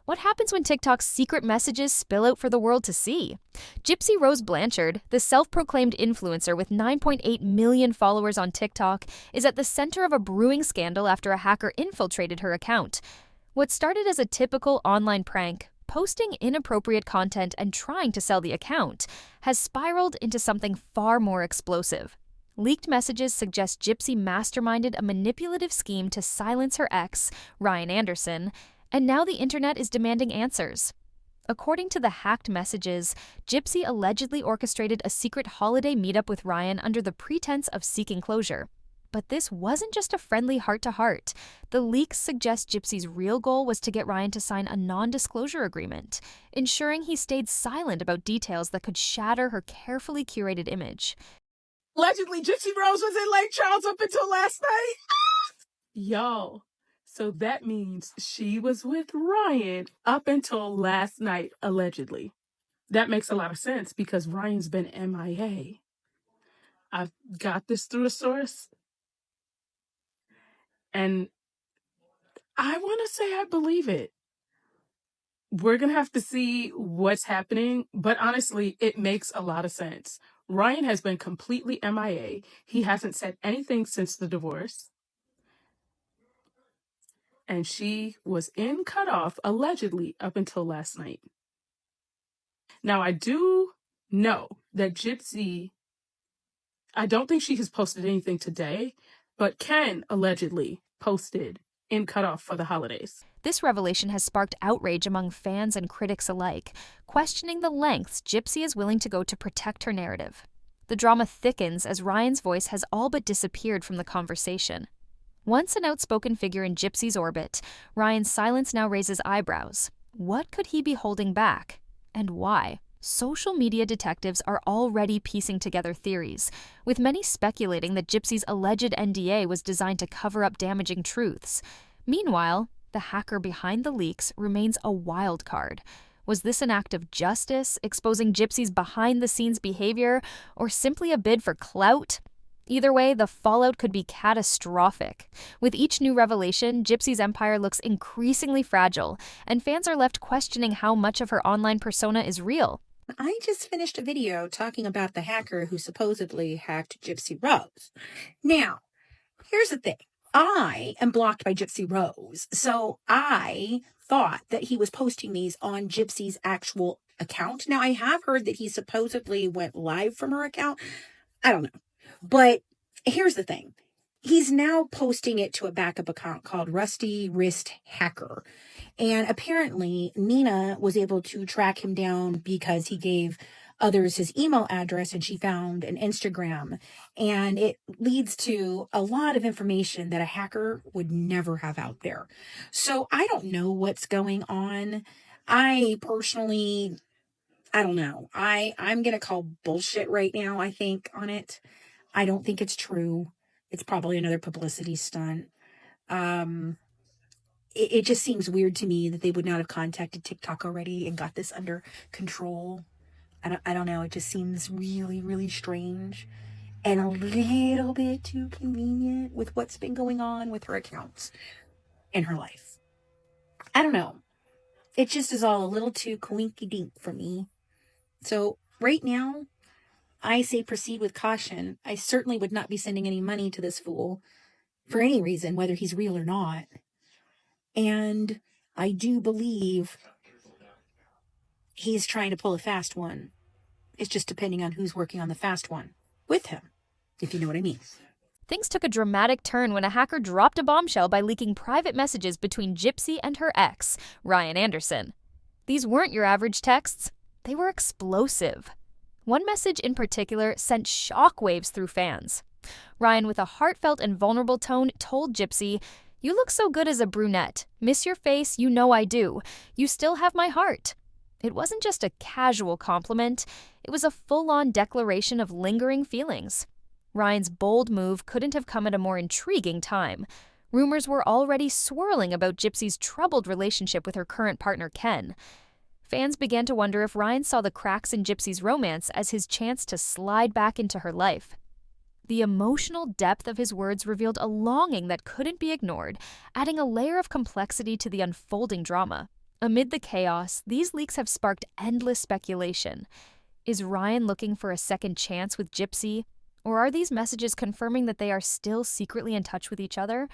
What happens when TikTok's secret messages spill out for the world to see? Gypsy Rose Blanchard, the self-proclaimed influencer with 9.8 million followers on TikTok, is at the center of a brewing scandal after a hacker infiltrated her account. What started as a typical online prank, posting inappropriate content and trying to sell the account, has spiraled into something far more explosive. Leaked messages suggest Gypsy masterminded a manipulative scheme to silence her ex, Ryan Anderson, and now the internet is demanding answers. According to the hacked messages, Gypsy allegedly orchestrated a secret holiday meetup with Ryan under the pretense of seeking closure. But this wasn't just a friendly heart-to-heart. The leaks suggest Gypsy's real goal was to get Ryan to sign a non-disclosure agreement, ensuring he stayed silent about details that could shatter her carefully curated image. Allegedly, Gypsy Rose was in Lake Charles up until last night. Yo, so that means she was with Ryan up until last night, allegedly. That makes a lot of sense because Ryan's been MIA. I've got this through a source. And I want to say I believe it. We're going to have to see what's happening. But honestly, it makes a lot of sense. Ryan has been completely MIA. He hasn't said anything since the divorce. And she was in cutoff, allegedly, up until last night. Now, I do know that Gypsy, I don't think she has posted anything today, but Ken allegedly posted in cutoff for the holidays. This revelation has sparked outrage among fans and critics alike, questioning the lengths Gypsy is willing to go to protect her narrative. The drama thickens as Ryan's voice has all but disappeared from the conversation. Once an outspoken figure in Gypsy's orbit, Ryan's silence now raises eyebrows. What could he be holding back? And why? Social media detectives are already piecing together theories, with many speculating that Gypsy's alleged NDA was designed to cover up damaging truths. Meanwhile, the hacker behind the leaks remains a wild card. Was this an act of justice, exposing Gypsy's behind-the-scenes behavior, or simply a bid for clout? Either way, the fallout could be catastrophic. With each new revelation, Gypsy's empire looks increasingly fragile, and fans are left questioning how much of her online persona is real. I just finished a video talking about the hacker who supposedly hacked Gypsy Rose. Now, here's the thing. I am blocked by Gypsy Rose, so I thought that he was posting these on Gypsy's actual account. Now, I have heard that he supposedly went live from her account. I don't know. But here's the thing. He's now posting it to a backup account called Rusty Wrist Hacker. And apparently, Nina was able to track him down because he gave others his email address and she found an Instagram. And it leads to a lot of information that a hacker would never have out there. So I don't know what's going on. I personally, I don't know. I'm going to call bullshit right now, I think, on it. I don't think it's true. It's probably another publicity stunt. It just seems weird to me that they would not have contacted TikTok already and got this under control. I don't know. It just seems really, really strange and a little bit too convenient with what's been going on with her accounts in her life. I don't know. It just is all a little too coinky-dink for me. So right now, I say proceed with caution. I certainly would not be sending any money to this fool for any reason, whether he's real or not. And I do believe he's trying to pull a fast one. It's just depending on who's working on the fast one with him, if you know what I mean. Things took a dramatic turn when a hacker dropped a bombshell by leaking private messages between Gypsy and her ex, Ryan Anderson. These weren't your average texts. They were explosive. One message in particular sent shockwaves through fans. Ryan, with a heartfelt and vulnerable tone, told Gypsy, "You look so good as a brunette. Miss your face, you know I do. You still have my heart." It wasn't just a casual compliment. It was a full-on declaration of lingering feelings. Ryan's bold move couldn't have come at a more intriguing time. Rumors were already swirling about Gypsy's troubled relationship with her current partner, Ken. Fans began to wonder if Ryan saw the cracks in Gypsy's romance as his chance to slide back into her life. The emotional depth of his words revealed a longing that couldn't be ignored, adding a layer of complexity to the unfolding drama. Amid the chaos, these leaks have sparked endless speculation. Is Ryan looking for a second chance with Gypsy? Or are these messages confirming that they are still secretly in touch with each other?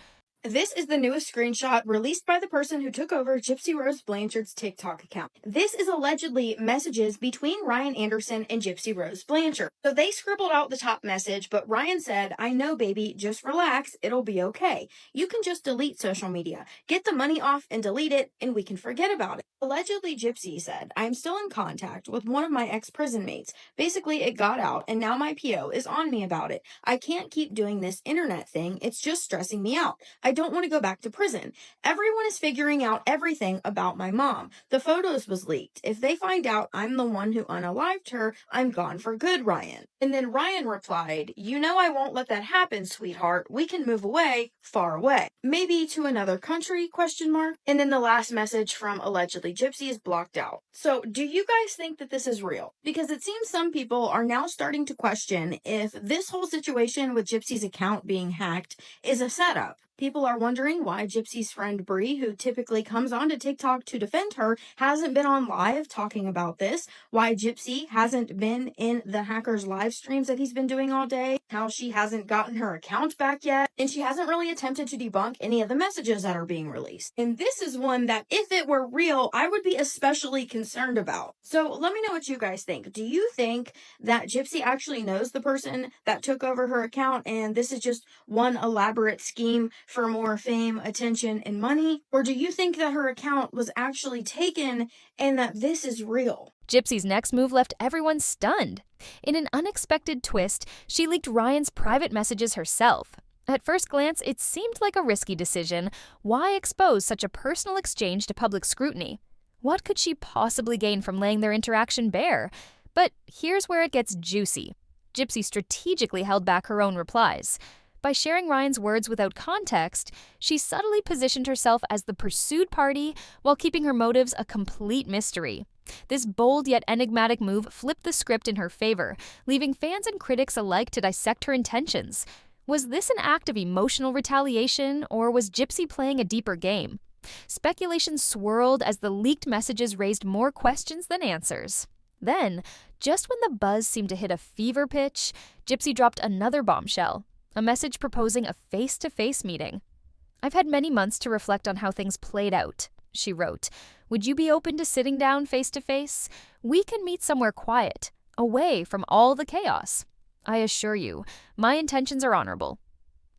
This is the newest screenshot released by the person who took over Gypsy Rose Blanchard's TikTok account. This is allegedly messages between Ryan Anderson and Gypsy Rose Blanchard. So they scribbled out the top message, but Ryan said, "I know, baby, just relax, it'll be okay. You can just delete social media. Get the money off and delete it, and we can forget about it." Allegedly, Gypsy said, "I am still in contact with one of my ex-prison mates. Basically, it got out, and now my PO is on me about it. I can't keep doing this internet thing. It's just stressing me out. I don't want to go back to prison. Everyone is figuring out everything about my mom. The photos was leaked. If they find out I'm the one who unalived her, I'm gone for good, Ryan." And then Ryan replied, "You know I won't let that happen, sweetheart. We can move away, far away. Maybe to another country, question mark." And then the last message from allegedly Gypsy is blocked out. So do you guys think that this is real? Because it seems some people are now starting to question if this whole situation with Gypsy's account being hacked is a setup. People are wondering why Gypsy's friend Bree, who typically comes onto TikTok to defend her, hasn't been on live talking about this, why Gypsy hasn't been in the hacker's live streams that he's been doing all day, how she hasn't gotten her account back yet, and she hasn't really attempted to debunk any of the messages that are being released. And this is one that, if it were real, I would be especially concerned about. So let me know what you guys think. Do you think that Gypsy actually knows the person that took over her account and this is just one elaborate scheme for more fame, attention, and money? Or do you think that her account was actually taken and that this is real? Gypsy's next move left everyone stunned. In an unexpected twist, she leaked Ryan's private messages herself. At first glance, it seemed like a risky decision. Why expose such a personal exchange to public scrutiny? What could she possibly gain from laying their interaction bare? But here's where it gets juicy. Gypsy strategically held back her own replies. By sharing Ryan's words without context, she subtly positioned herself as the pursued party while keeping her motives a complete mystery. This bold yet enigmatic move flipped the script in her favor, leaving fans and critics alike to dissect her intentions. Was this an act of emotional retaliation, or was Gypsy playing a deeper game? Speculation swirled as the leaked messages raised more questions than answers. Then, just when the buzz seemed to hit a fever pitch, Gypsy dropped another bombshell. A message proposing a face-to-face meeting. "I've had many months to reflect on how things played out," she wrote. "Would you be open to sitting down face-to-face? We can meet somewhere quiet, away from all the chaos. I assure you, my intentions are honorable."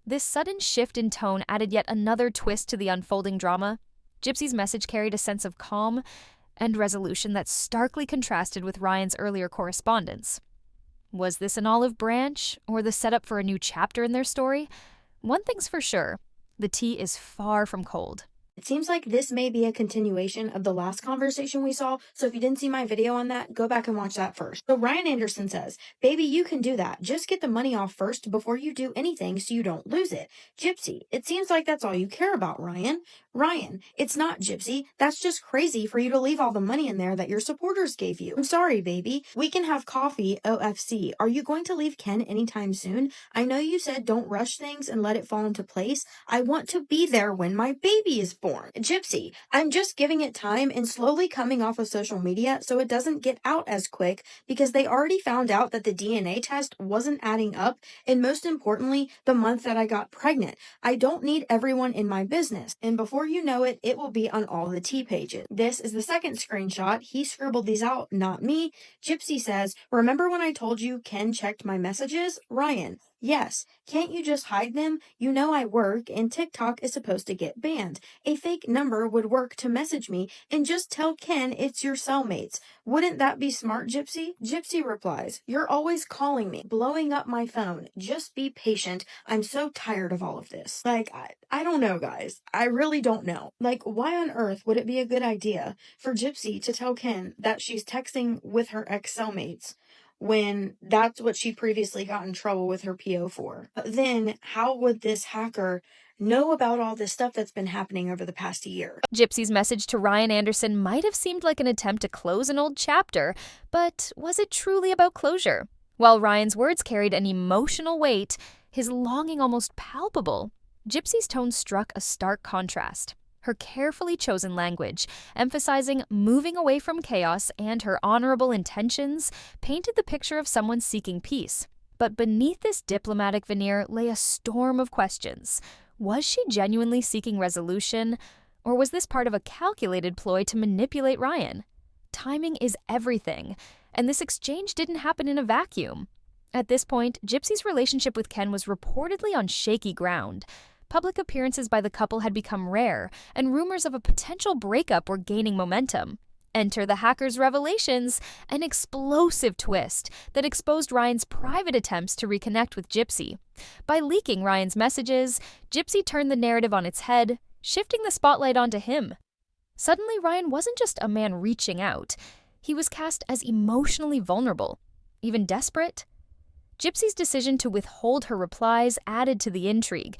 This sudden shift in tone added yet another twist to the unfolding drama. Gypsy's message carried a sense of calm and resolution that starkly contrasted with Ryan's earlier correspondence. Was this an olive branch, or the setup for a new chapter in their story? One thing's for sure, the tea is far from cold. It seems like this may be a continuation of the last conversation we saw, so if you didn't see my video on that, go back and watch that first. So Ryan Anderson says, "Baby, you can do that. Just get the money off first before you do anything so you don't lose it. Gypsy, it seems like that's all you care about, Ryan. Ryan, it's not, Gypsy. That's just crazy for you to leave all the money in there that your supporters gave you. I'm sorry, baby. We can have coffee, OFC. Are you going to leave Ken anytime soon? I know you said don't rush things and let it fall into place. I want to be there when my baby is born. Gypsy, I'm just giving it time and slowly coming off of social media so it doesn't get out as quick because they already found out that the DNA test wasn't adding up, and most importantly, the month that I got pregnant. I don't need everyone in my business, and before you know it, it will be on all the T pages." This is the second screenshot. He scribbled these out, not me. Gypsy says, "Remember when I told you Ken checked my messages? Ryan, yes. Can't you just hide them? You know I work, and TikTok is supposed to get banned. A fake number would work to message me, and just tell Ken it's your cellmates. Wouldn't that be smart, Gypsy?" Gypsy replies, "You're always calling me, blowing up my phone. Just be patient. I'm so tired of all of this." Like, I don't know, guys. I really don't know. Like, why on earth would it be a good idea for Gypsy to tell Ken that she's texting with her ex-cellmates when that's what she previously got in trouble with her PO for? But then, how would this hacker know about all this stuff that's been happening over the past year? Gypsy's message to Ryan Anderson might have seemed like an attempt to close an old chapter, but was it truly about closure? While Ryan's words carried an emotional weight, his longing almost palpable, Gypsy's tone struck a stark contrast. Her carefully chosen language, emphasizing moving away from chaos and her honorable intentions, painted the picture of someone seeking peace. But beneath this diplomatic veneer lay a storm of questions. Was she genuinely seeking resolution, or was this part of a calculated ploy to manipulate Ryan? Timing is everything, and this exchange didn't happen in a vacuum. At this point, Gypsy's relationship with Ken was reportedly on shaky ground. Public appearances by the couple had become rare, and rumors of a potential breakup were gaining momentum. Enter the hacker's revelations, an explosive twist that exposed Ryan's private attempts to reconnect with Gypsy. By leaking Ryan's messages, Gypsy turned the narrative on its head, shifting the spotlight onto him. Suddenly, Ryan wasn't just a man reaching out. He was cast as emotionally vulnerable, even desperate. Gypsy's decision to withhold her replies added to the intrigue.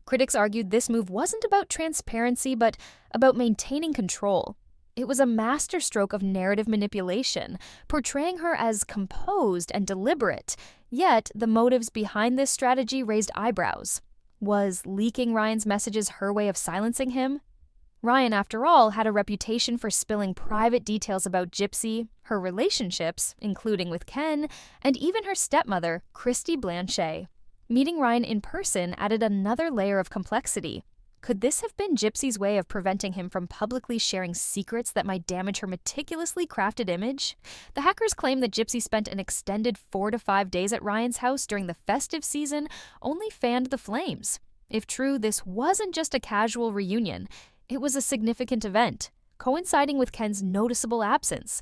Critics argued this move wasn't about transparency, but about maintaining control. It was a masterstroke of narrative manipulation, portraying her as composed and deliberate. Yet, the motives behind this strategy raised eyebrows. Was leaking Ryan's messages her way of silencing him? Ryan, after all, had a reputation for spilling private details about Gypsy, her relationships, including with Ken, and even her stepmother, Christy Blanchet. Meeting Ryan in person added another layer of complexity. Could this have been Gypsy's way of preventing him from publicly sharing secrets that might damage her meticulously crafted image? The hackers claim that Gypsy spent an extended 4 to 5 days at Ryan's house during the festive season, only fanned the flames. If true, this wasn't just a casual reunion. It was a significant event, coinciding with Ken's noticeable absence.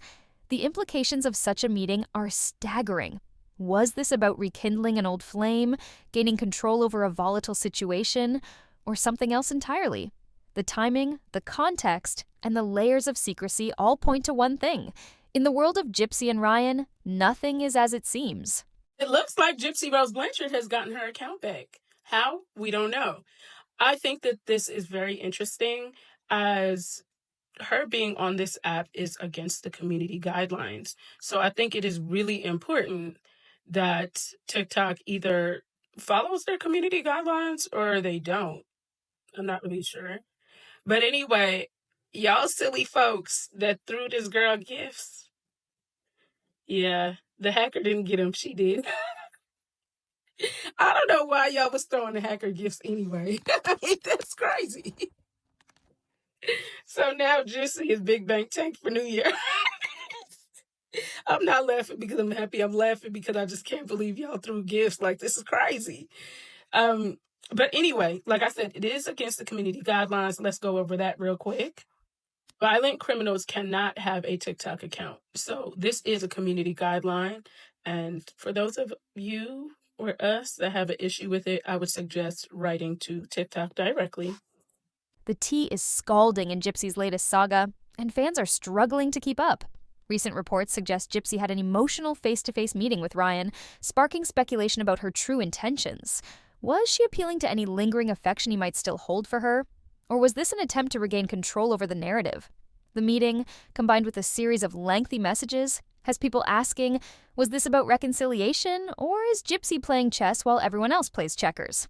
The implications of such a meeting are staggering. Was this about rekindling an old flame, gaining control over a volatile situation, or something else entirely? The timing, the context, and the layers of secrecy all point to one thing. In the world of Gypsy and Ryan, nothing is as it seems. It looks like Gypsy Rose Blanchard has gotten her account back. How? We don't know. I think that this is very interesting, as her being on this app is against the community guidelines. So I think it is really important that TikTok either follows their community guidelines or they don't. I'm not really sure. But anyway, y'all silly folks that threw this girl gifts. Yeah, the hacker didn't get them. She did. I don't know why y'all was throwing the hacker gifts anyway. I mean, that's crazy. So now Juicy is Big Bang Tank for New Year. I'm not laughing because I'm happy. I'm laughing because I just can't believe y'all threw gifts. Like, this is crazy. But anyway, like I said, it is against the community guidelines. Let's go over that real quick. Violent criminals cannot have a TikTok account. So this is a community guideline. And for those of you or us that have an issue with it, I would suggest writing to TikTok directly. The tea is scalding in Gypsy's latest saga, and fans are struggling to keep up. Recent reports suggest Gypsy had an emotional face-to-face meeting with Ryan, sparking speculation about her true intentions. Was she appealing to any lingering affection he might still hold for her? Or was this an attempt to regain control over the narrative? The meeting, combined with a series of lengthy messages, has people asking, was this about reconciliation, or is Gypsy playing chess while everyone else plays checkers?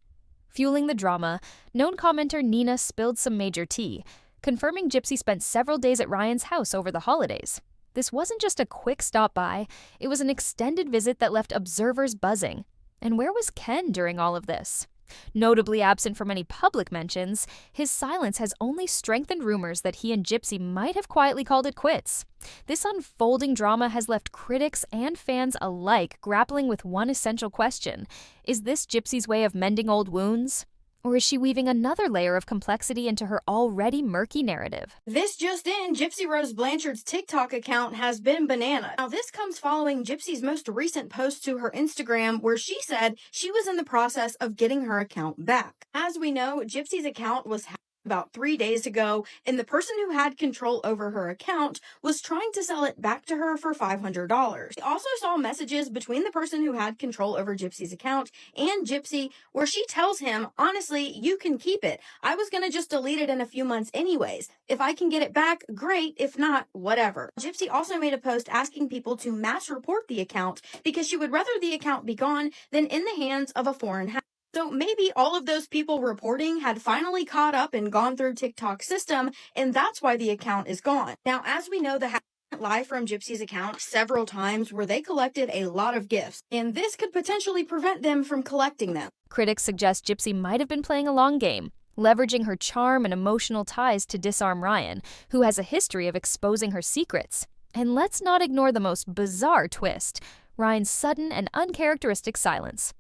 Fueling the drama, known commenter Nina spilled some major tea, confirming Gypsy spent several days at Ryan's house over the holidays. This wasn't just a quick stop by, it was an extended visit that left observers buzzing. And where was Ken during all of this? Notably absent from any public mentions, his silence has only strengthened rumors that he and Gypsy might have quietly called it quits. This unfolding drama has left critics and fans alike grappling with one essential question. Is this Gypsy's way of mending old wounds? Or is she weaving another layer of complexity into her already murky narrative? This just in, Gypsy Rose Blanchard's TikTok account has been banana. Now, this comes following Gypsy's most recent post to her Instagram, where she said she was in the process of getting her account back. As we know, Gypsy's account was hacked about 3 days ago, and the person who had control over her account was trying to sell it back to her for $500. We also saw messages between the person who had control over Gypsy's account and Gypsy, where she tells him, honestly, you can keep it. I was gonna just delete it in a few months anyways. If I can get it back, great. If not, whatever. Gypsy also made a post asking people to mass report the account because she would rather the account be gone than in the hands of a foreign hacker. So maybe all of those people reporting had finally caught up and gone through TikTok's system, and that's why the account is gone. Now, as we know, the hacker went live from Gypsy's account several times where they collected a lot of gifts, and this could potentially prevent them from collecting them. Critics suggest Gypsy might have been playing a long game, leveraging her charm and emotional ties to disarm Ryan, who has a history of exposing her secrets. And let's not ignore the most bizarre twist: Ryan's sudden and uncharacteristic silence.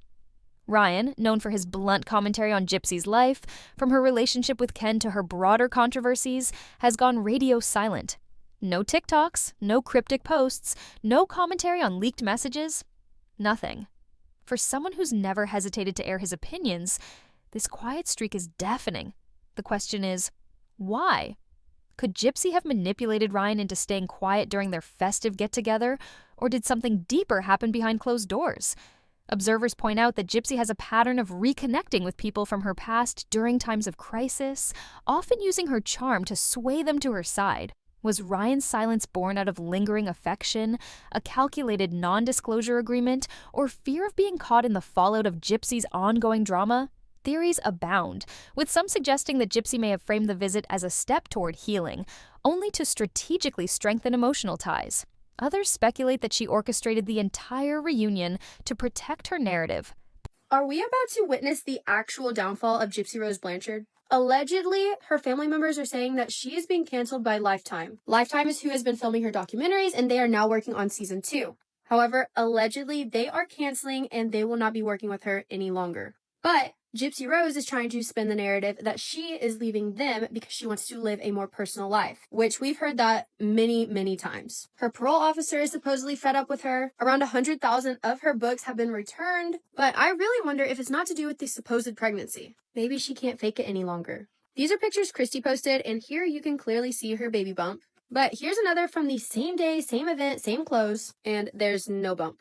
Ryan, known for his blunt commentary on Gypsy's life, from her relationship with Ken to her broader controversies, has gone radio silent. No TikToks, no cryptic posts, no commentary on leaked messages, nothing. For someone who's never hesitated to air his opinions, this quiet streak is deafening. The question is, why? Could Gypsy have manipulated Ryan into staying quiet during their festive get-together, or did something deeper happen behind closed doors? Observers point out that Gypsy has a pattern of reconnecting with people from her past during times of crisis, often using her charm to sway them to her side. Was Ryan's silence born out of lingering affection, a calculated non-disclosure agreement, or fear of being caught in the fallout of Gypsy's ongoing drama? Theories abound, with some suggesting that Gypsy may have framed the visit as a step toward healing, only to strategically strengthen emotional ties. Others speculate that she orchestrated the entire reunion to protect her narrative. Are we about to witness the actual downfall of Gypsy Rose Blanchard? Allegedly, her family members are saying that she is being canceled by Lifetime. Lifetime is who has been filming her documentaries, and they are now working on season 2. However, allegedly, they are canceling and they will not be working with her any longer. But Gypsy Rose is trying to spin the narrative that she is leaving them because she wants to live a more personal life, which we've heard that many, many times. Her parole officer is supposedly fed up with her. Around 100,000 of her books have been returned, but I really wonder if it's not to do with the supposed pregnancy. Maybe she can't fake it any longer. These are pictures Christy posted, and here you can clearly see her baby bump. But here's another from the same day, same event, same clothes, and there's no bump.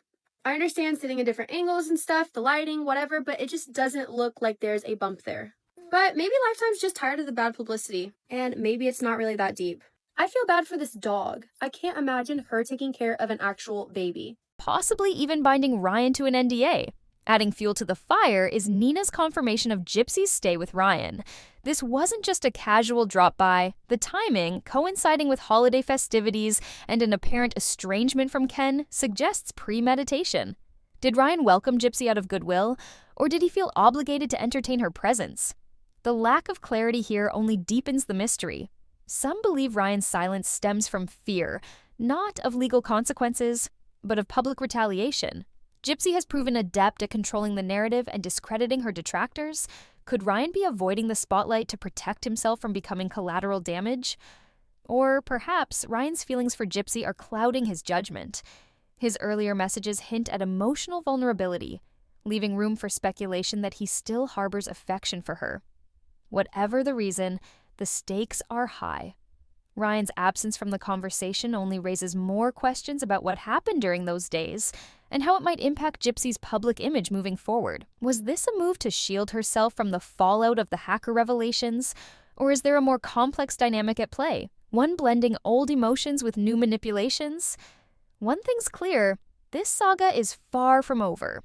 I understand sitting in different angles and stuff, the lighting, whatever, but it just doesn't look like there's a bump there. But maybe Lifetime's just tired of the bad publicity, and maybe it's not really that deep. I feel bad for this dog. I can't imagine her taking care of an actual baby. Possibly even binding Ryan to an NDA. Adding fuel to the fire is Nina's confirmation of Gypsy's stay with Ryan. This wasn't just a casual drop-by. The timing, coinciding with holiday festivities and an apparent estrangement from Ken, suggests premeditation. Did Ryan welcome Gypsy out of goodwill, or did he feel obligated to entertain her presence? The lack of clarity here only deepens the mystery. Some believe Ryan's silence stems from fear, not of legal consequences, but of public retaliation. Gypsy has proven adept at controlling the narrative and discrediting her detractors. Could Ryan be avoiding the spotlight to protect himself from becoming collateral damage? Or perhaps Ryan's feelings for Gypsy are clouding his judgment. His earlier messages hint at emotional vulnerability, leaving room for speculation that he still harbors affection for her. Whatever the reason, the stakes are high. Ryan's absence from the conversation only raises more questions about what happened during those days and how it might impact Gypsy's public image moving forward. Was this a move to shield herself from the fallout of the hacker revelations, or is there a more complex dynamic at play, one blending old emotions with new manipulations? One thing's clear, this saga is far from over.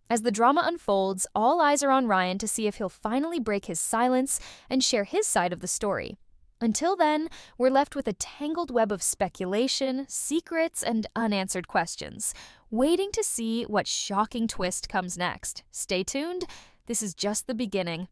As the drama unfolds, all eyes are on Ryan to see if he'll finally break his silence and share his side of the story. Until then, we're left with a tangled web of speculation, secrets, and unanswered questions, waiting to see what shocking twist comes next. Stay tuned, this is just the beginning.